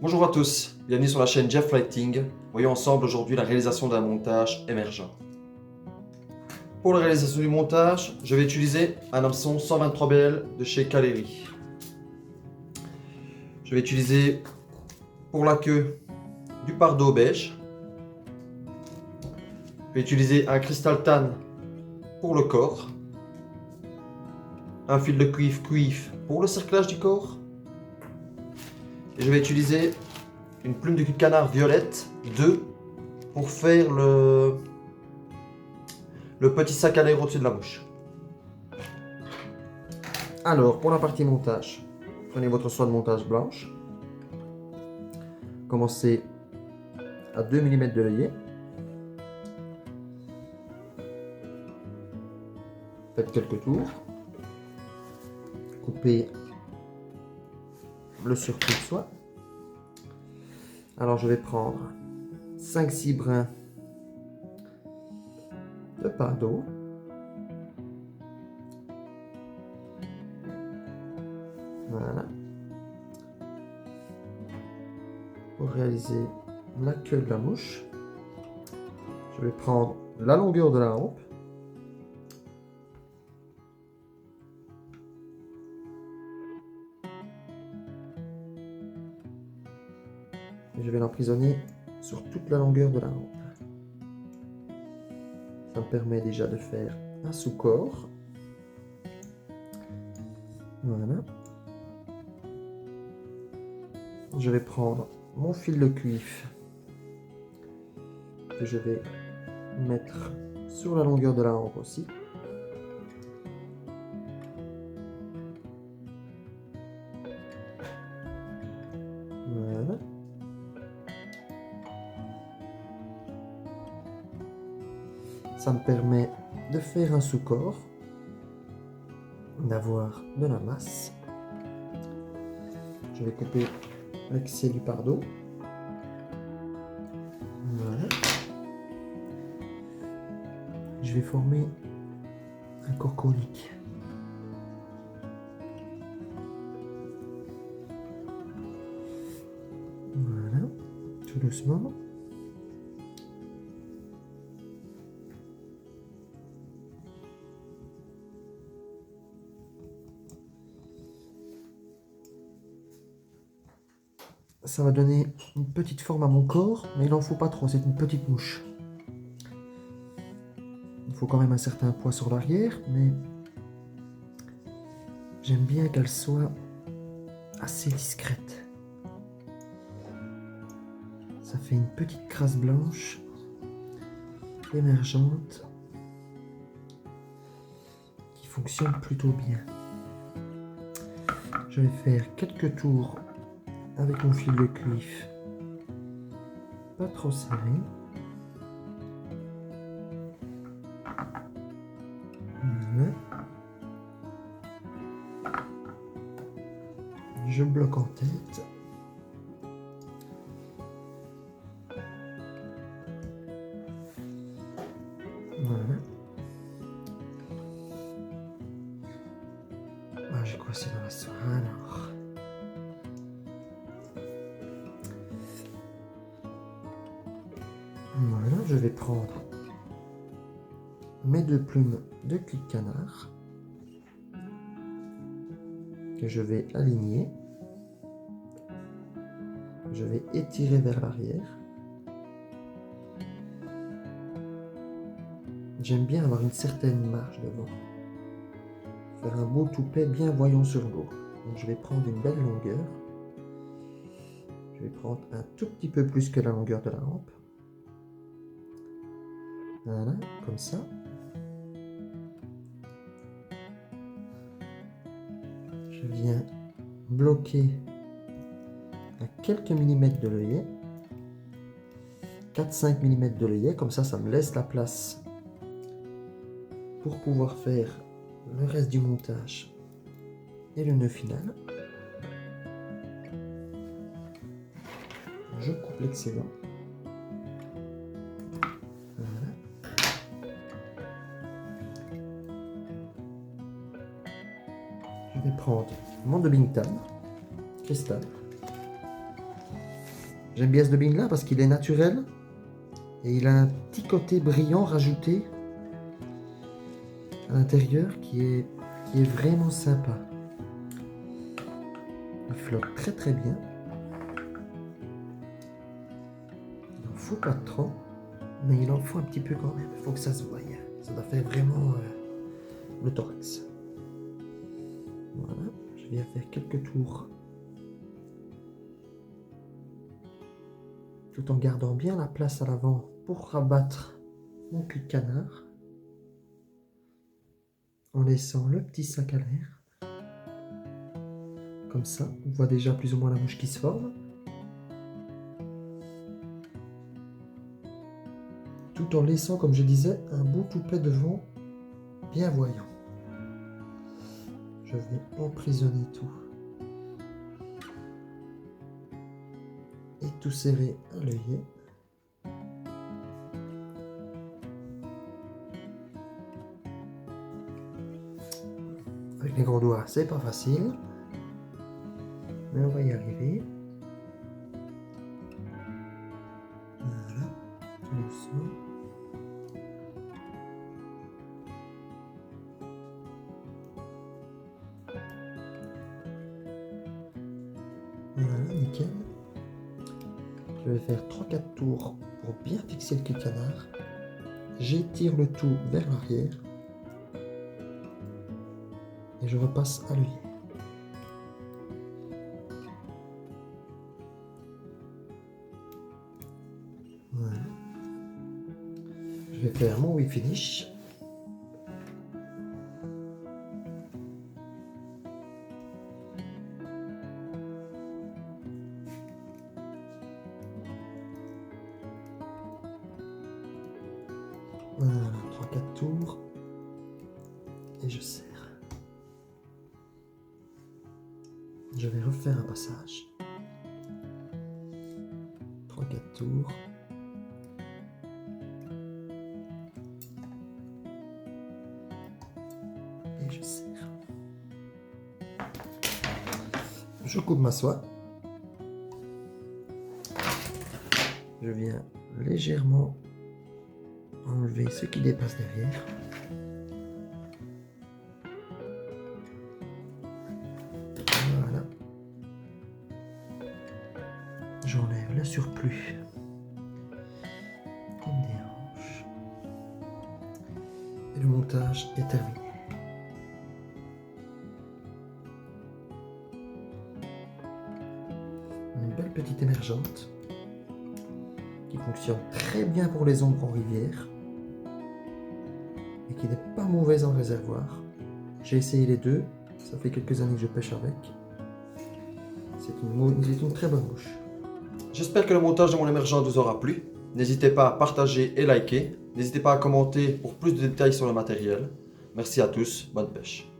Bonjour à tous, bienvenue sur la chaîne Jeff Lighting. Voyons ensemble aujourd'hui la réalisation d'un montage émergent. Pour la réalisation du montage, je vais utiliser un hameçon 123BL de chez Caleri. Je vais utiliser pour la queue du Pardo beige. Je vais utiliser un cristal tan pour le corps. Un fil de cuivre pour le cerclage du corps. Et je vais utiliser une plume de cul de canard violette 2 pour faire le petit sac à lèvres au-dessus de la bouche. Alors, pour la partie montage, prenez votre soie de montage blanche. Commencez à 2 mm de l'œillet. Faites quelques tours. Coupez le surplus de soie. Alors, je vais prendre 5-6 brins de Pardo. Voilà. Pour réaliser la queue de la mouche, je vais prendre la longueur de la hampe. Et je vais l'emprisonner sur toute la longueur de la hampe. Ça me permet déjà de faire un sous-corps. Voilà. Je vais prendre mon fil de cuivre que je vais mettre sur la longueur de la hampe aussi. Voilà. Ça me permet de faire un sous-corps, d'avoir de la masse. Je vais couper l'excès du Pardo. Voilà. Je vais former un corps conique. Voilà, tout doucement. Ça va donner une petite forme à mon corps, mais il n'en faut pas trop, c'est une petite mouche. Il faut quand même un certain poids sur l'arrière, mais j'aime bien qu'elle soit assez discrète. Ça fait une petite crasse blanche, émergente, qui fonctionne plutôt bien. Je vais faire quelques tours avec mon fil de cuivre, pas trop serré. Voilà. Je bloque en tête. Voilà. Ah, j'ai coincé dans la soie. Alors. Voilà, je vais prendre mes 2 plumes de cul de canard que je vais aligner. Je vais étirer vers l'arrière. J'aime bien avoir une certaine marge devant. Faire un beau toupet bien voyant sur l'eau. Donc je vais prendre une belle longueur. Je vais prendre un tout petit peu plus que la longueur de la hampe. Voilà, comme ça. Je viens bloquer à quelques millimètres de l'œillet. 4-5 mm de l'œillet, comme ça, ça me laisse la place pour pouvoir faire le reste du montage et le nœud final. Je coupe l'excédent. Voilà. Je vais prendre mon dubbing tan cristal. J'aime bien ce dubbing là parce qu'il est naturel et il a un petit côté brillant rajouté à l'intérieur qui est vraiment sympa. Il flotte très très bien. Il n'en faut pas trop, mais il en faut un petit peu quand même. Il faut que ça se voie. Ça doit faire vraiment le thorax. Voilà, je viens faire quelques tours. Tout en gardant bien la place à l'avant pour rabattre mon cul de canard. En laissant le petit sac à l'air. Comme ça, on voit déjà plus ou moins la bouche qui se forme. Tout en laissant, comme je disais, un beau toupet devant bien voyant. Je vais emprisonner tout. Et tout serrer à l'œillet. Avec les gros doigts, c'est pas facile. Mais on va y arriver. Voilà, tout doucement. Voilà, nickel. Je vais faire 3-4 tours pour bien fixer le cul de canard. J'étire le tout vers l'arrière. Et je repasse à l'œillet. Voilà. Je vais faire mon whip finish. Voilà, 3-4 tours. Et je serre. Je vais refaire un passage. 3-4 tours. Et je serre. Je coupe ma soie. Je viens légèrement enlever ce qui dépasse derrière. Voilà. J'enlève le surplus comme des hanches. Et le montage est terminé. Une belle petite émergente qui fonctionne très bien pour les ombres en rivière et qui n'est pas mauvaise en réservoir. J'ai essayé les deux, ça fait quelques années que je pêche avec. C'est une très bonne mouche. J'espère que le montage de mon émergente vous aura plu. N'hésitez pas à partager et liker. N'hésitez pas à commenter pour plus de détails sur le matériel. Merci à tous, bonne pêche.